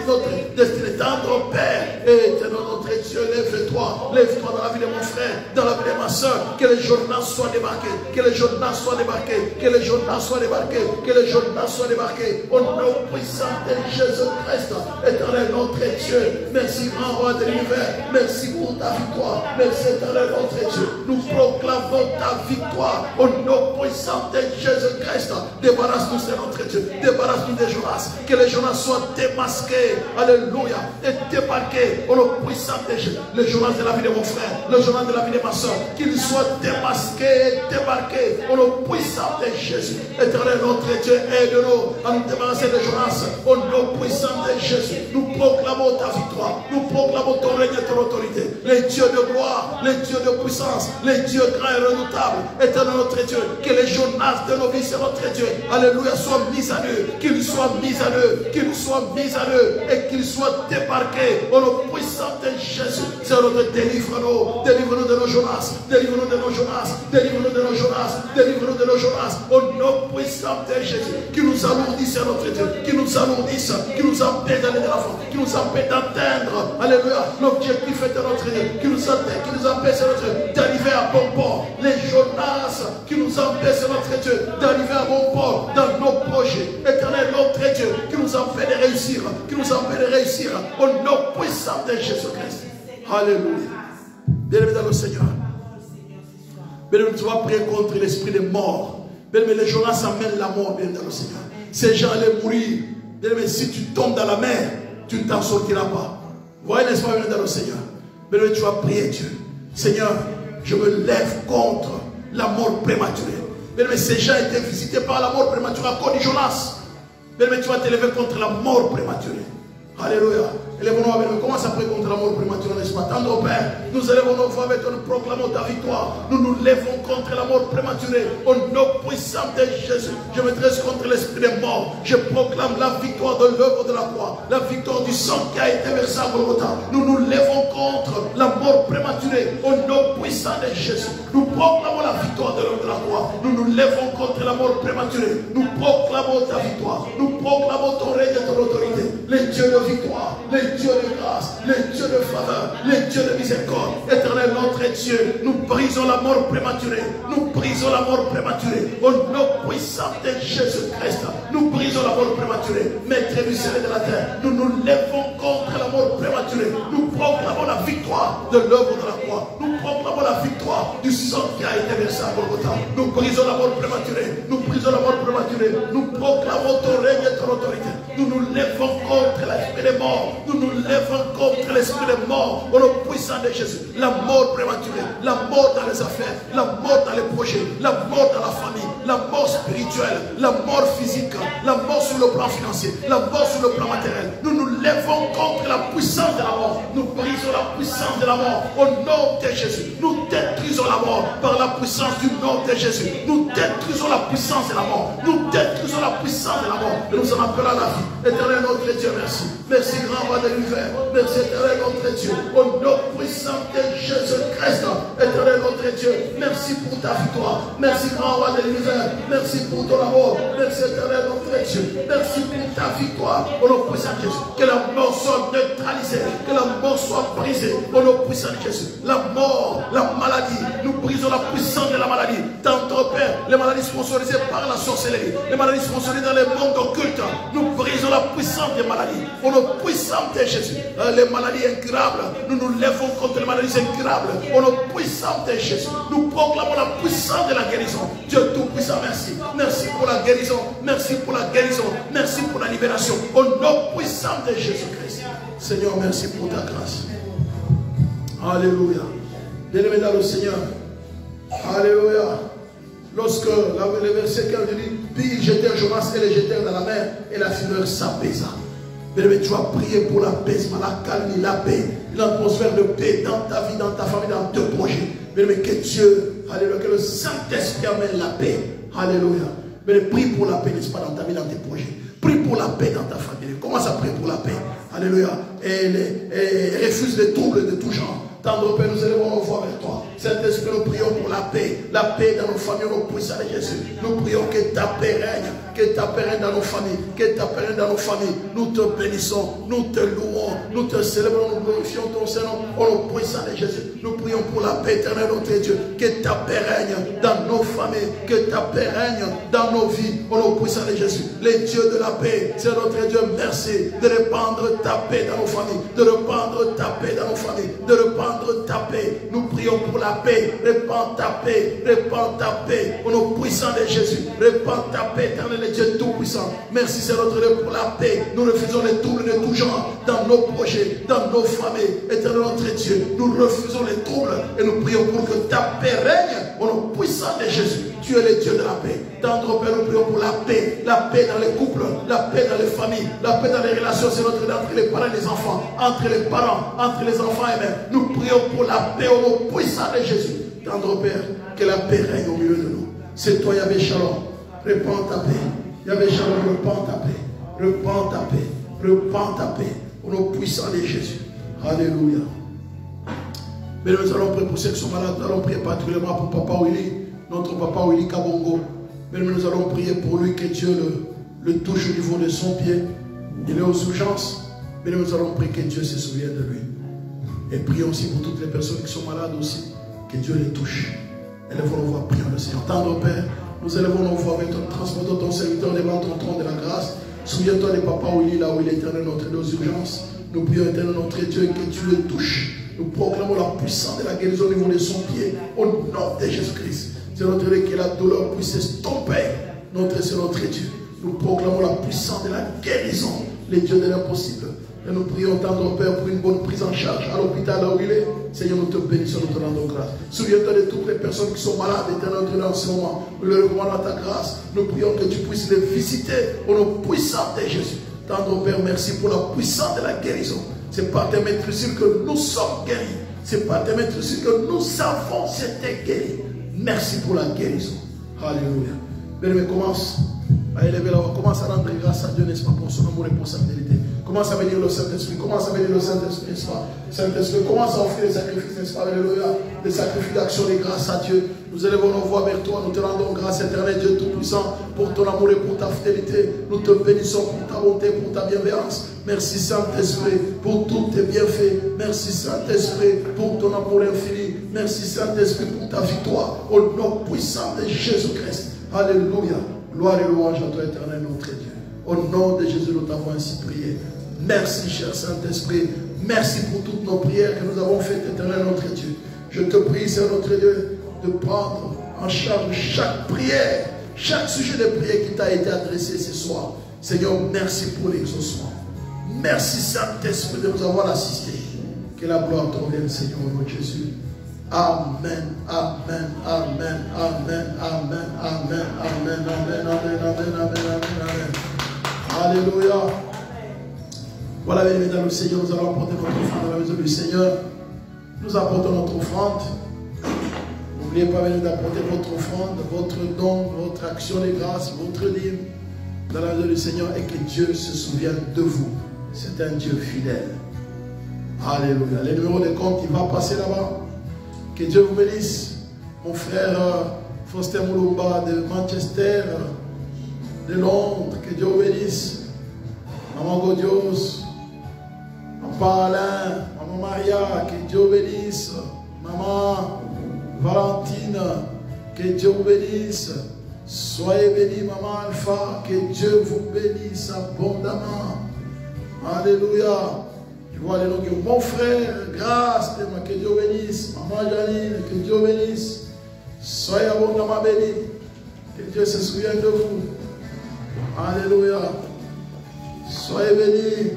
notre destinée. Tendre Père, éternel notre Dieu, lève-toi dans la vie de mon frère, dans la vie de ma soeur, que les Jonas soient débarqués, que les Jonas soient débarqués, que les Jonas soient débarqués, que les Jonas soient débarqués, au nom puissant de Jésus-Christ. Éternel notre Dieu, merci grand roi de l'univers, merci pour ta victoire, merci éternel notre Dieu, nous proclamons ta victoire, au nom puissant de Jésus-Christ. Débarrasse-nous, c'est notre Dieu, débarrasse-nous des Jonas, que les Jonas soient démasqués, alléluia, et débarqués, au nom puissant de Jésus. Les Jonas de la vie de mon frère, les Jonas de la vie de ma soeur, qu'ils soient démasqués, débarqués, au nom puissant de Jésus. Éternel notre Dieu, aide-nous à nous débarrasser des Jonas, au nom puissant de Jésus. Nous proclamons ta victoire, nous proclamons ton règne et ton autorité. Les dieux de gloire, les dieux de puissance, les dieux grands et redoutables. Éternel notre Dieu, que les Jonas de nos vies, c'est notre Dieu, alléluia, soient mis à eux, qu'ils soient mis à eux, qu'ils soient mis à eux, et qu'ils soient débarqués au nom puissant de Jésus. Seigneur, délivre-nous, délivre-nous de nos Jonas, délivre-nous de nos Jonas, délivre-nous de nos Jonas, délivre-nous de nos Jonas, au nom puissant de Jésus, qui nous alourdissent, notre Dieu, qui nous alourdissent, qui nous empêchent d'aller de l'avant, qui nous empêchent d'atteindre, alléluia, l'objectif est de notre Dieu, qui nous empêche, notre Dieu, d'arriver à bon port. Les Jonas qui nous empêchent, notre Dieu, d'arriver à bon port dans nos projets. Éternel, notre Dieu, qui nous empêche de réussir, au nom puissant de Jésus-Christ. Alléluia. Bien-aimé dans le Seigneur. Bien-aimé, tu vas prier contre l'esprit de mort. Bien-aimé, les Jonas amènent la mort, bien dans le Seigneur. Ces gens allaient mourir. Bien-aimé, si tu tombes dans la mer, tu ne t'en sortiras pas. Voyez, n'est-ce pas, dans le Seigneur. Mais tu vas prier Dieu. Seigneur, je me lève contre la mort prématurée. Mais ces gens étaient visités par la mort prématurée à cause de Jonas. Mais tu vas te lever contre la mort prématurée. Alléluia. Élèvons-nous avec nous. Commence à prier contre la mort prématurée, n'est-ce pas? Tendre au Père, nous élevons nos voix avec toi, nous proclamons ta victoire. Nous nous lèvons contre la mort prématurée. Au nom puissant de Jésus, je me dresse contre l'esprit des morts. Je proclame la victoire de l'œuvre de la croix, la victoire du sang qui a été versé à Golgotha. Nous nous lèvons contre la mort prématurée. Au nom puissant de Jésus, nous proclamons la victoire de l'œuvre de la croix. Nous nous lèvons contre la mort prématurée. Nous proclamons ta victoire. Nous proclamons ton règne et ton autorité. Les dieux de victoire, les dieux de grâce, les dieux de faveur, les dieux de miséricorde. Éternel notre Dieu, nous brisons la mort prématurée. Nous brisons la mort prématurée. Au nom puissant de Jésus-Christ, nous brisons la mort prématurée. Maître du ciel et de la terre, nous nous lèvons contre la mort prématurée. Nous proclamons la victoire de l'œuvre de la croix. Nous proclamons la victoire du sang qui a été versé à Golgotha. Nous brisons la mort prématurée. Nous brisons la mort prématurée. Nous proclamons ton règne et ton autorité. Nous nous lèvons contre l'esprit des morts. Nous nous lèvons contre l'esprit des morts. Au nom puissant de Jésus. La mort prématurée. La mort dans les affaires. La mort dans les projets. La mort dans la famille. La mort spirituelle. La mort physique. La mort sur le plan financier. La mort sur le plan matériel. Nous nous lèvons contre la puissance de la mort. Nous brisons la puissance de la mort. Au nom de Jésus. Nous détruisons la mort par la puissance du nom de Jésus. Nous détruisons la puissance de la mort. Nous détruisons la puissance de la mort. Et nous en appelons à la vie. Éternel notre Dieu, merci. Merci, grand roi de l'univers. Merci, éternel notre Dieu. Au nom puissant de Jésus-Christ. Éternel notre Dieu, merci pour ta victoire. Merci, grand roi de l'univers. Merci pour ton amour. Merci, éternel notre Dieu. Merci pour ta victoire. Au nom puissant de Jésus. Que la mort soit neutralisée. Que la mort soit brisée. Au nom puissant de Jésus. La mort, la maladie. Nous brisons la puissance de la maladie. Dans ton Père, les maladies sponsorisées par la sorcellerie. Les maladies sponsorisées dans les mondes occultes. Nous brisons la puissance des maladies. Au nom puissant de Jésus. Les maladies incurables. Nous nous lèvons contre les maladies incurables. Au nom puissant de Jésus. Nous proclamons la puissance de la guérison. Dieu Tout-Puissant, merci. Merci pour la guérison. Merci pour la guérison. Merci pour la libération. Au nom puissant de Jésus-Christ. Seigneur, merci pour ta grâce. Alléluia. Bien-aimé dans le Seigneur. Alléluia. Lorsque le verset 15 dit, puis ils jetèrent Jonas et les jetèrent dans la mer et la fureur s'apaisa. Bien-aimé, tu vas prier pour l'apaisement, la calme, la paix, l'atmosphère de paix dans ta vie, dans ta famille, dans tes projets. Bien-aimé, que Dieu, alléluia, que le Saint-Esprit amène la paix. Alléluia. Bien-aimé, prie pour la paix, n'est-ce pas, dans ta vie, dans tes projets. Prie pour la paix dans ta famille. Commence à prier pour la paix. Alléluia. Et refuse les troubles de tout genre. Tendre Père, nous élevons nos voix vers toi. Saint-Esprit, nous prions pour la paix dans nos familles, nos puissants de Jésus. Nous prions que ta paix règne, que ta paix règne dans nos familles, que ta paix règne dans nos familles. Nous te bénissons, nous te louons, nous te célébrons, nous glorifions ton Seigneur, au nom puissant de Jésus. Nous prions pour la paix éternelle, notre Dieu, que ta paix règne dans nos familles, que ta paix règne dans nos vies, au nom puissant de Jésus. Les dieux de la paix, c'est notre Dieu, merci de répandre ta paix dans nos familles, de répandre ta paix dans nos familles, de répandre ta paix. Nous prions pour la paix. Répands ta paix. Répands ta paix. Au nom puissant de Jésus. Répands ta paix, éternel Dieu tout-puissant. Merci, c'est notre Dieu, pour la paix. Nous refusons les troubles de tout genre dans nos projets, dans nos familles. Éternel notre Dieu, nous refusons les troubles et nous prions pour que ta paix règne. Au nom puissant de Jésus. Tu es le Dieu de la paix. Tendre Père, nous prions pour la paix dans les couples, la paix dans les familles, la paix dans les relations, c'est notre Dieu, entre les parents et les enfants, entre les parents, entre les enfants eux-mêmes. Nous prions pour la paix au nom puissant de Jésus. Tendre Père, que la paix règne au milieu de nous. C'est toi, Yahvé Shalom. Répands ta paix. Yahvé Shalom, répands ta paix. Répands ta paix. Répands ta paix au nom puissant de Jésus. Alléluia. Mais nous allons prier pour ceux qui sont malades. Nous allons prier particulièrement pour Papa Willy. Notre papa Willy Kabongo. Mais nous allons prier pour lui, que Dieu le touche au niveau de son pied. Il est aux urgences. Mais nous allons prier que Dieu se souvienne de lui. Et prions aussi pour toutes les personnes qui sont malades aussi. Que Dieu les touche. Élevons nos voix, prions le Seigneur. Tendre Père, nous élevons nos voix avec ton transporteur, ton serviteur devant ton trône de la grâce. Souviens-toi de papa Willy, là où il est éternel, notre Dieu aux urgences. Nous prions éternel notre Dieu, que tu le touches. Nous proclamons la puissance de la guérison au niveau de son pied. Au nom de Jésus-Christ. C'est notre Dieu, que la douleur puisse estomper. C'est notre Dieu. Nous proclamons la puissance de la guérison. Les dieux de l'impossible. Et nous prions, tendre Père, pour une bonne prise en charge à l'hôpital là où il est. Seigneur, nous te bénissons, nous te rendons grâce. Souviens-toi de toutes les personnes qui sont malades, éternel Dieu, en ce moment. Nous leur demandons ta grâce. Nous prions que tu puisses les visiter au nom puissant de Jésus. Tendre Père, merci pour la puissance de la guérison. C'est par tes maîtrises que nous sommes guéris. C'est par tes maîtrises que nous avons été guéris. Merci pour la guérison. Alléluia. Bien-aimé, commence à élever la voix. Commence à rendre grâce à Dieu, n'est-ce pas, pour son amour et pour sa fidélité. Commence à bénir le Saint-Esprit. Commence à bénir le Saint-Esprit, n'est-ce pas? Saint-Esprit, commence à offrir des sacrifices, n'est-ce pas? Alléluia. Des sacrifices d'action et grâce à Dieu. Nous élevons nos voix vers toi. Nous te rendons grâce, éternel Dieu Tout-Puissant, pour ton amour et pour ta fidélité. Nous te bénissons pour ta bonté, pour ta bienveillance. Merci, Saint-Esprit, pour tous tes bienfaits. Merci, Saint-Esprit, pour ton amour infini. Merci, Saint-Esprit, pour ta victoire. Au nom puissant de Jésus-Christ. Alléluia. Gloire et louange à toi, éternel, notre Dieu. Au nom de Jésus, nous t'avons ainsi prié. Merci, cher Saint-Esprit. Merci pour toutes nos prières que nous avons faites, éternel, notre Dieu. Je te prie, Seigneur, notre Dieu, de prendre en charge chaque prière, chaque sujet de prière qui t'a été adressé ce soir. Seigneur, merci pour l'exaucement. Merci, Saint-Esprit, de nous avoir assistés. Que la gloire te revienne, Seigneur, au nom de Jésus. Amen, amen, amen, amen, amen, amen, amen, amen, amen, amen, amen, amen. Alléluia. Voilà, bien aimés dans le Seigneur, nous allons apporter notre offrande dans la maison du Seigneur. Nous apportons notre offrande. N'oubliez pas d'apporter votre offrande, votre don, votre action de grâce, votre dîme dans la maison du Seigneur et que Dieu se souvienne de vous. C'est un Dieu fidèle. Alléluia. Les numéros de compte, il va passer là-bas. Que Dieu vous bénisse. Mon frère Foster Moulumba de Manchester, de Londres, que Dieu vous bénisse. Maman Godios, Papa Alain, Maman Maria, que Dieu vous bénisse. Maman Valentine, que Dieu vous bénisse. Soyez bénis, Maman Alpha, que Dieu vous bénisse abondamment. Alléluia. Je vois les noms de mon frère, grâce, que Dieu bénisse. Maman Janine, que Dieu bénisse. Soyez abondamment bénis. Que Dieu se souvienne de vous. Alléluia. Soyez bénis.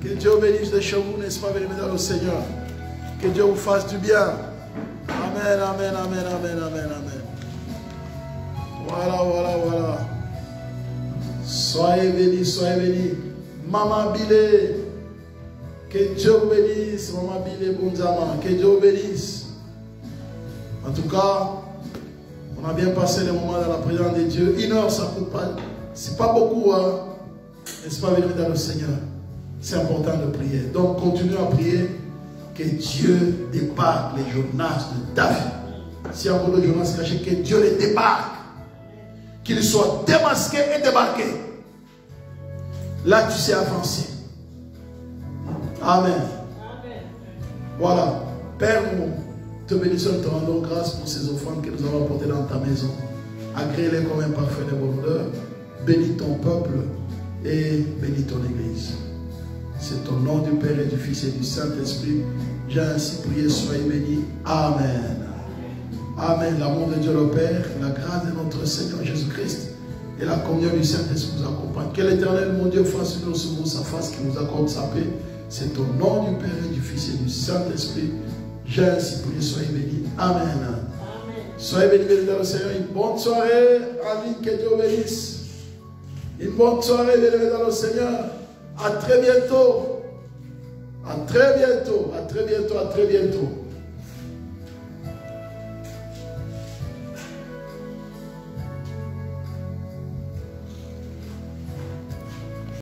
Que Dieu bénisse de chez vous, n'est-ce pas, bénis dans le Seigneur. Que Dieu vous fasse du bien. Amen, amen, amen, amen, amen, amen. Voilà, voilà, voilà. Soyez bénis, soyez bénis. Maman Bilé, que Dieu vous bénisse. Maman Bilé Bounzama, que Dieu vous bénisse. En tout cas, on a bien passé les moments dans la présence de Dieu. 1 heure, ça ne coûte pas. C'est pas beaucoup, hein. N'est-ce pas, venir dans le Seigneur? C'est important de prier. Donc, continuez à prier que Dieu débarque les Jonas de David. Si il y a beaucoup de Jonas cachés, que Dieu les débarque. Qu'ils soient démasqués et débarqués. Là, tu sais avancer. Amen. Amen. Voilà. Père, nous te bénissons, te rendons grâce pour ces offrandes que nous avons apportées dans ta maison. Agrée-les comme un parfum de bonne odeur. Bénis ton peuple et bénis ton Église. C'est au nom du Père et du Fils et du Saint-Esprit. J'ai ainsi prié, soyez bénis. Amen. Amen. L'amour de Dieu le Père, la grâce de notre Seigneur Jésus-Christ et la communion du Saint-Esprit nous accompagnent. Que l'Éternel, mon Dieu, fasse sur nous sa face, qui nous accorde sa paix. C'est au nom du Père et du Fils et du Saint-Esprit. J'ai ainsi prié, soyez bénis. Amen. Amen. Soyez bénis, bénis dans le Seigneur. Une bonne soirée. Amen. Que Dieu bénisse. Une bonne soirée, bénis dans le Seigneur. À très bientôt. À très bientôt. À très bientôt. À très bientôt.